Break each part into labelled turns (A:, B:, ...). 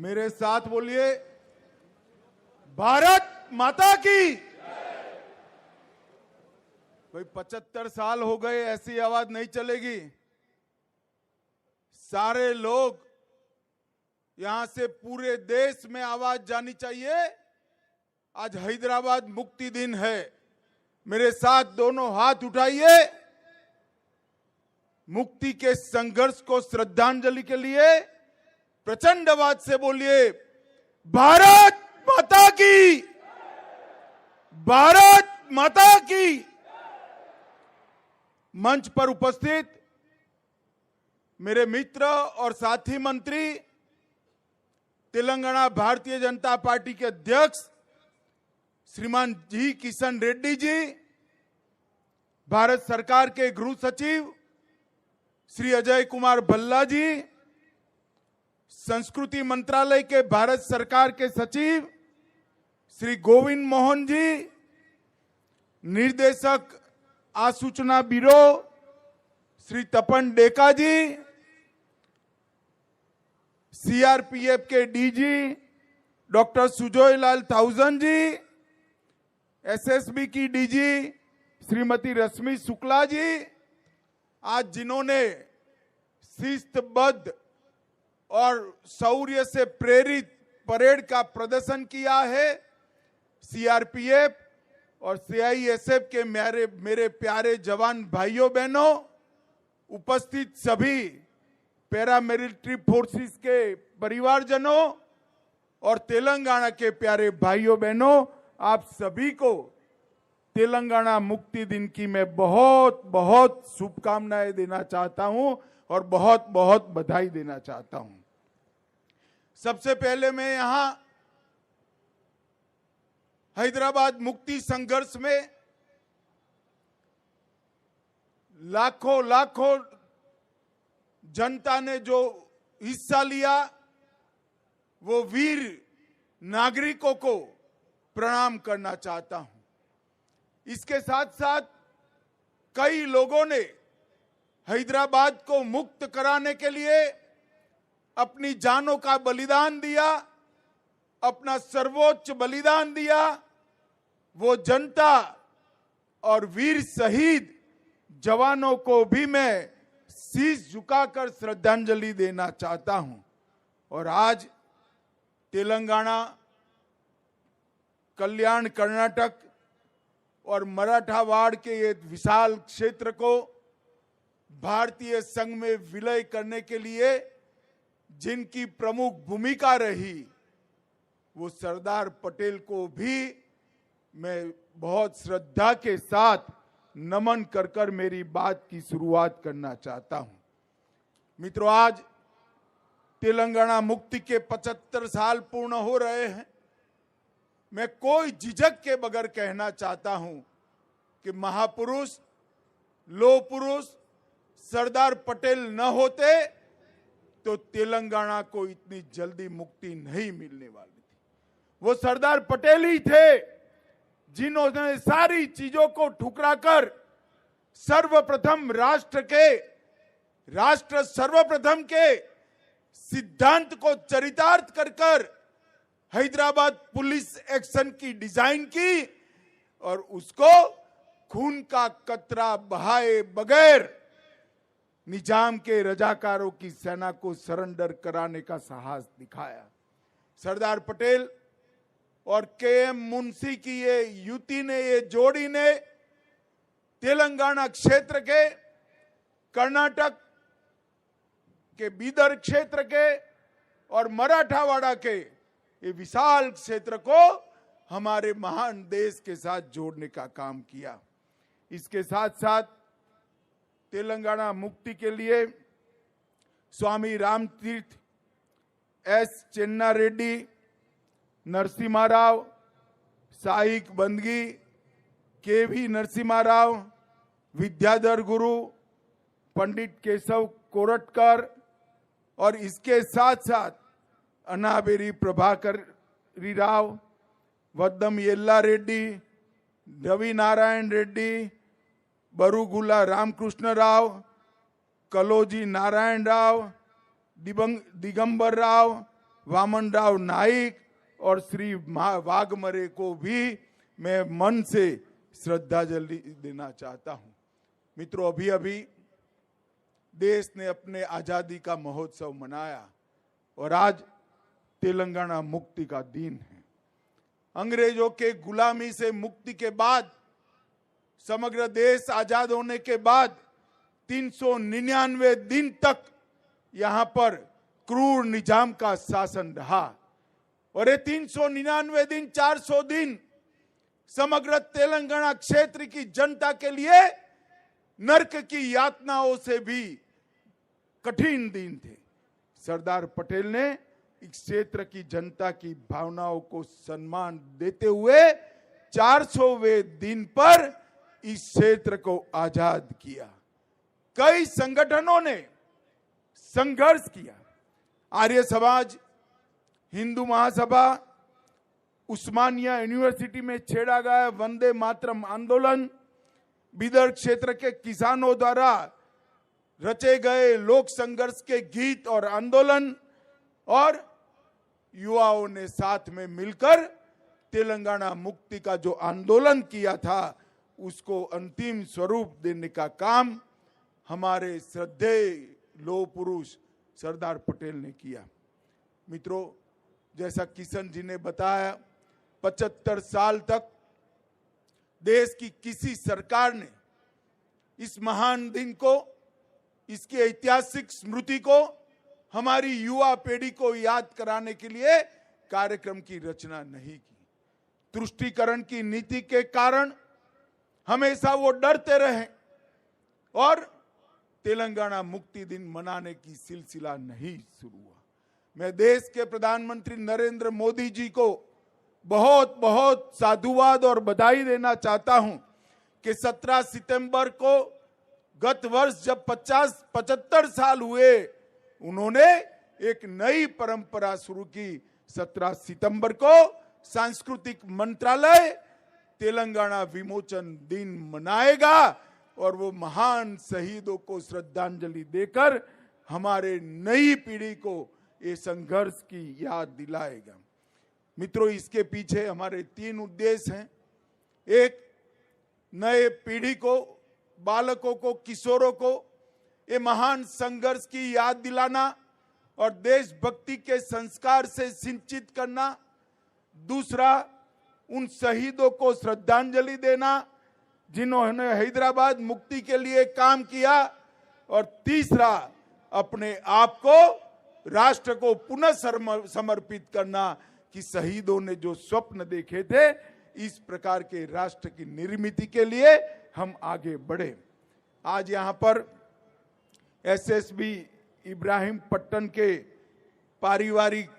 A: मेरे साथ बोलिए, भारत माता की। भाई 75 साल हो गए, ऐसी आवाज नहीं चलेगी। सारे लोग यहां से पूरे देश में आवाज जानी चाहिए। आज हैदराबाद मुक्ति दिन है। मेरे साथ दोनों हाथ उठाइए। मुक्ति के संघर्ष को श्रद्धांजलि के लिए प्रचंड आवाज से बोलिए, भारत माता की, भारत माता की। मंच पर उपस्थित मेरे मित्र और साथी मंत्री, तेलंगाना भारतीय जनता पार्टी के अध्यक्ष श्रीमान जी किशन रेड्डी जी, भारत सरकार के गृह सचिव श्री अजय कुमार भल्ला जी, संस्कृति मंत्रालय के भारत सरकार के सचिव श्री गोविंद मोहन जी, निर्देशक आसूचना ब्यूरो श्री तपन डेका जी, सीआरपीएफ के डीजी डॉक्टर सुजोय लाल थाउजन जी, एसएसबी की डीजी श्रीमती रश्मि शुक्ला जी, आज जिन्होंने शिस्तबद्ध और शौर्य से प्रेरित परेड का प्रदर्शन किया है, सीआरपीएफ और सीआईएसएफ के मेरे प्यारे जवान भाइयों बहनों, उपस्थित सभी पैरामिलिट्री फोर्सेस के परिवारजनों और तेलंगाना के प्यारे भाइयों बहनों, आप सभी को तेलंगाना मुक्ति दिन की मैं बहुत बहुत शुभकामनाएं देना चाहता हूं और बहुत बहुत बधाई देना चाहता हूं। सबसे पहले मैं यहां हैदराबाद मुक्ति संघर्ष में लाखों लाखों जनता ने जो हिस्सा लिया, वो वीर नागरिकों को प्रणाम करना चाहता हूं। इसके साथ साथ कई लोगों ने हैदराबाद को मुक्त कराने के लिए अपनी जानों का बलिदान दिया, अपना सर्वोच्च बलिदान दिया। वो जनता और वीर शहीद जवानों को भी मैं शीश झुकाकर श्रद्धांजलि देना चाहता हूं। और आज तेलंगाना, कल्याण, कर्नाटक और मराठावाड़ के ये विशाल क्षेत्र को भारतीय संघ में विलय करने के लिए जिनकी प्रमुख भूमिका रही, वो सरदार पटेल को भी मैं बहुत श्रद्धा के साथ नमन कर कर मेरी बात की शुरुआत करना चाहता हूं। मित्रों, आज तेलंगाना मुक्ति के 75 साल पूर्ण हो रहे हैं। मैं कोई झिझक के बगैर कहना चाहता हूं कि महापुरुष, लोह पुरुष सरदार पटेल न होते तो तेलंगाना को इतनी जल्दी मुक्ति नहीं मिलने वाली थी। वो सरदार पटेल ही थे जिन्होंने सारी चीजों को ठुकराकर सर्वप्रथम राष्ट्र सर्वप्रथम के सिद्धांत को चरितार्थ कर हैदराबाद पुलिस एक्शन की डिजाइन की और उसको खून का कतरा बहाए बगैर निजाम के रजाकारों की सेना को सरेंडर कराने का साहस दिखाया। सरदार पटेल और केएम मुंशी की ये युति ने, ये जोड़ी ने तेलंगाना क्षेत्र के, कर्नाटक के बीदर क्षेत्र के और मराठावाड़ा के ये विशाल क्षेत्र को हमारे महान देश के साथ जोड़ने का काम किया। इसके साथ साथ तेलंगाना मुक्ति के लिए स्वामी रामतीर्थ, एस चेन्ना रेड्डी, नरसिम्हा राव, साईक बंदगी, केवी नरसिम्हा राव, विद्याधर गुरु, पंडित केशव कोरटकर और इसके साथ साथ अनाबेरी प्रभाकर राव, वद्दम येल्ला रेड्डी, रवि नारायण रेड्डी, बरुगुला रामकृष्ण राव, कलोजी नारायण राव, दिगंबर राव, वामनराव नाइक और श्री वाघमरे को भी मैं मन से श्रद्धांजलि देना चाहता हूं। मित्रों, अभी अभी देश ने अपने आजादी का महोत्सव मनाया और आज तेलंगाना मुक्ति का दिन है। अंग्रेजों के गुलामी से मुक्ति के बाद, समग्र देश आजाद होने के बाद 399 दिन तक यहां पर क्रूर निजाम का शासन रहा और ये 399 दिन, 400 दिन समग्र तेलंगाना क्षेत्र की जनता के लिए नरक की यातनाओं से भी कठिन दिन थे। सरदार पटेल ने इस क्षेत्र की जनता की भावनाओं को सम्मान देते हुए 400वें दिन पर इस क्षेत्र को आजाद किया। कई संगठनों ने संघर्ष किया। आर्य समाज, हिंदू महासभा, उस्मानिया यूनिवर्सिटी में छेड़ा गया वंदे मातरम आंदोलन, बीदर क्षेत्र के किसानों द्वारा रचे गए लोक संघर्ष के गीत और आंदोलन, और युवाओं ने साथ में मिलकर तेलंगाना मुक्ति का जो आंदोलन किया था उसको अंतिम स्वरूप देने का काम हमारे श्रद्धेय लौह पुरुष सरदार पटेल ने किया। मित्रों, जैसा किशन जी ने बताया, 75 साल तक देश की किसी सरकार ने इस महान दिन को, इसकी ऐतिहासिक स्मृति को हमारी युवा पीढ़ी को याद कराने के लिए कार्यक्रम की रचना नहीं की। तुष्टीकरण की नीति के कारण हमेशा वो डरते रहे और तेलंगाना मुक्ति दिन मनाने की सिलसिला नहीं शुरू हुआ। मैं देश के प्रधानमंत्री नरेंद्र मोदी जी को बहुत बहुत साधुवाद और बधाई देना चाहता हूं कि 17 सितंबर को गत वर्ष जब 75 साल हुए, उन्होंने एक नई परंपरा शुरू की। 17 सितंबर को सांस्कृतिक मंत्रालय तेलंगाना विमोचन दिन मनाएगा और वो महान शहीदों को श्रद्धांजलि देकर हमारे नई पीढ़ी को ये संघर्ष की याद दिलाएगा। मित्रों, इसके पीछे हमारे 3 उद्देश्य हैं। एक, नए पीढ़ी को, बालकों को, किशोरों को ये महान संघर्ष की याद दिलाना और देशभक्ति के संस्कार से सिंचित करना। दूसरा, उन शहीदों को श्रद्धांजलि देना जिन्होंने हैदराबाद मुक्ति के लिए काम किया। और तीसरा, अपने आप को राष्ट्र को पुनः समर्पित करना कि शहीदों ने जो स्वप्न देखे थे, इस प्रकार के राष्ट्र की निर्मित के लिए हम आगे बढ़े। आज यहाँ पर एसएसबी इब्राहिमपट्टनम के पारिवारिक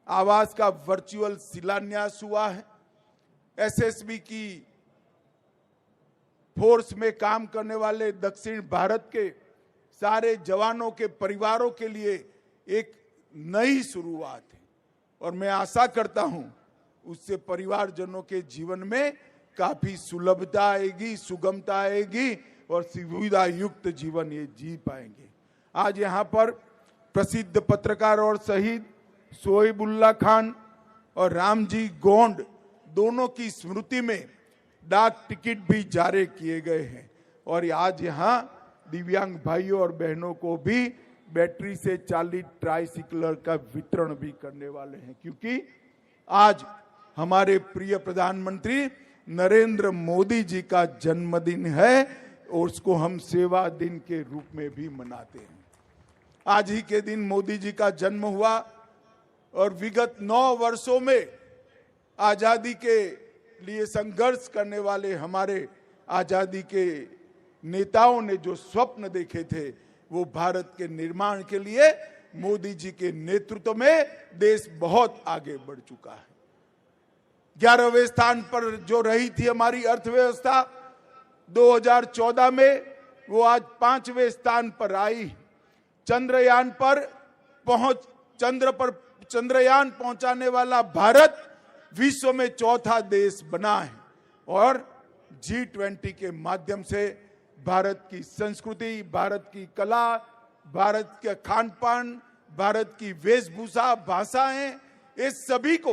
A: आवास का वर्चुअल शिलान्यास हुआ है। एसएसबी की फोर्स में काम करने वाले दक्षिण भारत के सारे जवानों के परिवारों के लिए एक नई शुरुआत है और मैं आशा करता हूं उससे परिवारजनों के जीवन में काफी सुलभता आएगी, सुगमता आएगी और सुविधा युक्त जीवन ये जी पाएंगे। आज यहाँ पर प्रसिद्ध पत्रकार और शहीद सोहिबुल्ला खान और रामजी गोंड दोनों की स्मृति में डाक टिकट भी जारी किए गए हैं और आज यहाँ दिव्यांग भाइयों और बहनों को भी बैटरी से चालित ट्राइसिकलर का वितरण भी करने वाले हैं, क्योंकि आज हमारे प्रिय प्रधानमंत्री नरेंद्र मोदी जी का जन्मदिन है और उसको हम सेवा दिन के रूप में भी मनाते हैं। आज ही के दिन मोदी जी का जन्म हुआ और विगत 9 वर्षों में आजादी के लिए संघर्ष करने वाले हमारे आजादी के नेताओं ने जो स्वप्न देखे थे, वो भारत के निर्माण के लिए मोदी जी के नेतृत्व में देश बहुत आगे बढ़ चुका है। 11वें स्थान पर जो रही थी हमारी अर्थव्यवस्था 2014 में, वो आज 5वें स्थान पर आई। चंद्रयान पहुंचाने वाला भारत विश्व में 4था देश बना है और G20 के माध्यम से भारत की संस्कृति, भारत की कला, भारत के खान पान, भारत की वेशभूषा, भाषाएं, ये सभी को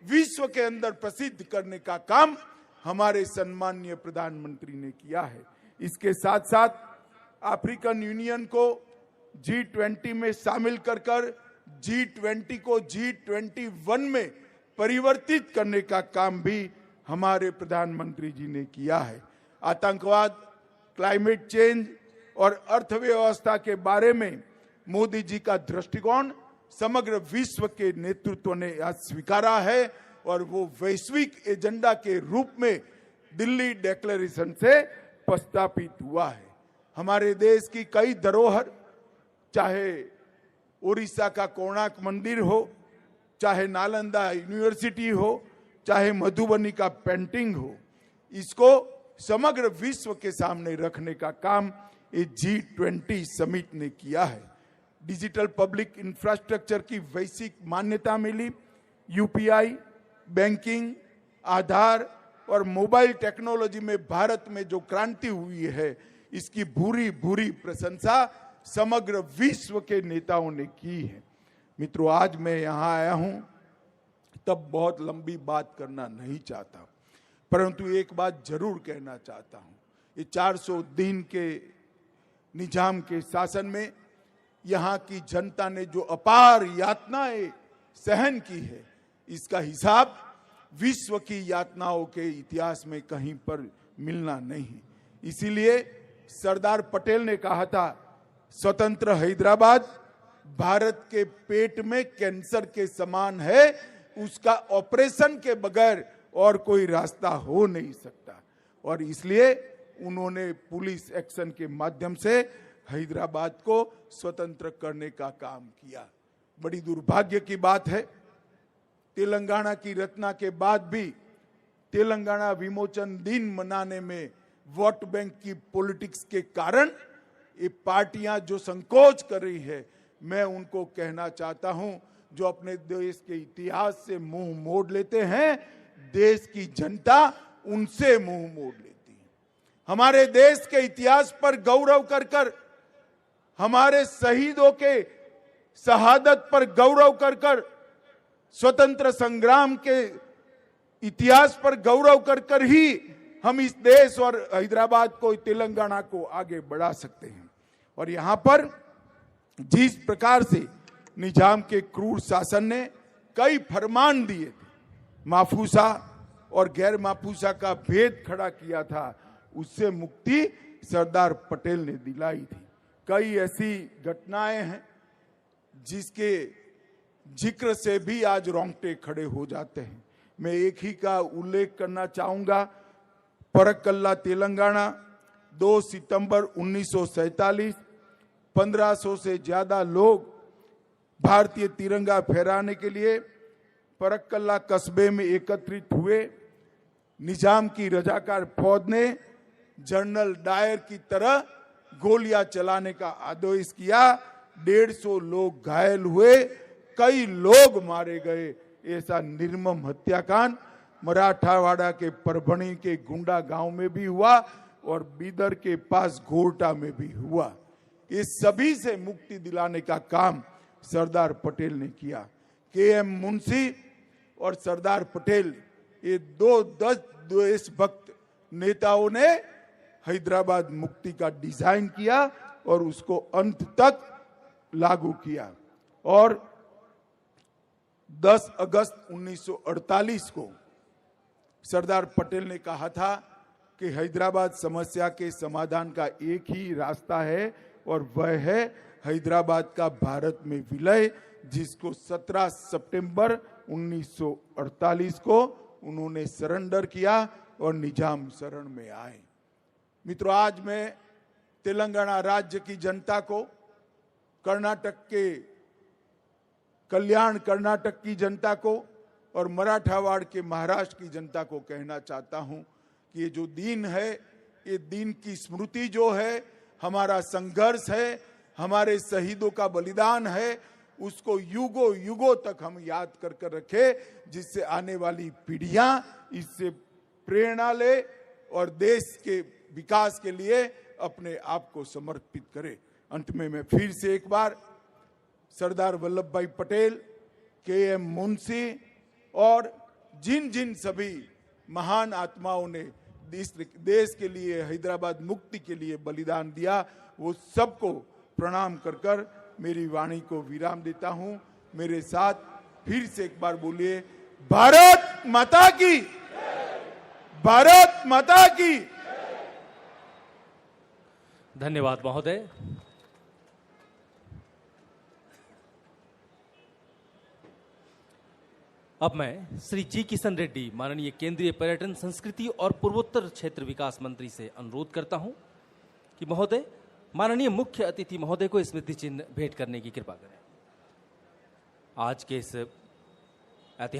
A: विश्व के अंदर प्रसिद्ध करने का काम हमारे सम्माननीय प्रधानमंत्री ने किया है। इसके साथ साथ अफ्रीकन यूनियन को G20 में शामिल कर G20 को G21 में परिवर्तित करने का काम भी हमारे प्रधानमंत्री जी ने किया है। आतंकवाद, क्लाइमेट चेंज और अर्थव्यवस्था के बारे में मोदी जी का दृष्टिकोण समग्र विश्व के नेतृत्व ने आज स्वीकारा है और वो वैश्विक एजेंडा के रूप में दिल्ली डिक्लेरेशन से प्रस्तापित हुआ है। हमारे देश की कई धरोहर, चाहे उड़ीसा का कोणार्क मंदिर हो, चाहे नालंदा यूनिवर्सिटी हो, चाहे मधुबनी का पेंटिंग हो, इसको समग्र विश्व के सामने रखने का काम ये G20 समिट ने किया है। डिजिटल पब्लिक इंफ्रास्ट्रक्चर की वैश्विक मान्यता मिली। यूपीआई, बैंकिंग, आधार और मोबाइल टेक्नोलॉजी में भारत में जो क्रांति हुई है, इसकी भूरी भूरी प्रशंसा समग्र विश्व के नेताओं ने की है। मित्रों, आज मैं यहाँ आया हूं तब बहुत लंबी बात करना नहीं चाहता, परंतु एक बात जरूर कहना चाहता हूं। ये 400 दिन के निजाम के शासन में यहाँ की जनता ने जो अपार यातनाएं सहन की है, इसका हिसाब विश्व की यातनाओं के इतिहास में कहीं पर मिलना नहीं। इसीलिए सरदार पटेल ने कहा था, स्वतंत्र हैदराबाद भारत के पेट में कैंसर के समान है, उसका ऑपरेशन के बगैर और कोई रास्ता हो नहीं सकता। और इसलिए उन्होंने पुलिस एक्शन के माध्यम से हैदराबाद को स्वतंत्र करने का काम किया। बड़ी दुर्भाग्य की बात है, तेलंगाना की रचना के बाद भी तेलंगाना विमोचन दिन मनाने में वोट बैंक की पॉलिटिक्स के कारण ये पार्टियां जो संकोच कर रही है, मैं उनको कहना चाहता हूं, जो अपने देश के इतिहास से मुंह मोड़ लेते हैं, देश की जनता उनसे मुंह मोड़ लेती है। हमारे देश के इतिहास पर गौरव कर हमारे शहीदों के शहादत पर गौरव कर स्वतंत्र संग्राम के इतिहास पर गौरव कर ही हम इस देश और हैदराबाद को, तेलंगाना को आगे बढ़ा सकते हैं। और यहां पर जिस प्रकार से निजाम के क्रूर शासन ने कई फरमान दिए थे, माफूसा और गैर माफूसा का भेद खड़ा किया था, उससे मुक्ति सरदार पटेल ने दिलाई थी। कई ऐसी घटनाएं हैं जिसके जिक्र से भी आज रोंगटे खड़े हो जाते हैं। मैं एक ही का उल्लेख करना चाहूंगा। परक्कल्ला तेलंगाना 2 सितंबर 1947, 1500 से ज्यादा लोग भारतीय तिरंगा फहराने के लिए परक्कल्ला कस्बे में एकत्रित हुए। निजाम की रजाकार फौज ने जनरल डायर की तरह गोलियां चलाने का आदेश किया। 150 लोग घायल हुए, कई लोग मारे गए। ऐसा निर्मम हत्याकांड मराठावाड़ा के परभणी के गुंडा गांव में भी हुआ और बीदर के पास घोरटा में भी हुआ। इस सभी से मुक्ति दिलाने का काम सरदार पटेल ने किया। KM मुंशी और सरदार पटेल, ये दो देशभक्त नेताओं ने हैदराबाद मुक्ति का डिजाइन किया और उसको अंत तक लागू किया। और 10 अगस्त 1948 को सरदार पटेल ने कहा था कि हैदराबाद समस्या के समाधान का एक ही रास्ता है और वह है हैदराबाद का भारत में विलय, जिसको 17 सितंबर 1948 को उन्होंने सरेंडर किया और निजाम शरण में आए। मित्रों, आज मैं तेलंगाना राज्य की जनता को, कर्नाटक के कल्याण कर्नाटक की जनता को और मराठावाड़ के महाराष्ट्र की जनता को कहना चाहता हूं कि ये जो दिन है, ये दिन की स्मृति जो है, हमारा संघर्ष है, हमारे शहीदों का बलिदान है, उसको युगों युगों तक हम याद कर रखें, जिससे आने वाली पीढ़ियां इससे प्रेरणा ले और देश के विकास के लिए अपने आप को समर्पित करें। अंत में मैं फिर से एक बार सरदार वल्लभ भाई पटेल, के.एम. मुंशी और जिन जिन सभी महान आत्माओं ने इस देश के लिए, हैदराबाद मुक्ति के लिए बलिदान दिया, वो सबको प्रणाम कर कर मेरी वाणी को विराम देता हूं। मेरे साथ फिर से एक बार बोलिए, भारत माता की, भारत माता की।
B: धन्यवाद महोदय। अब मैं श्री जी किशन रेड्डी, माननीय केंद्रीय पर्यटन, संस्कृति और पूर्वोत्तर क्षेत्र विकास मंत्री से अनुरोध करता हूं कि महोदय माननीय मुख्य अतिथि महोदय को स्मृति चिन्ह भेंट करने की कृपा करें। आज के इस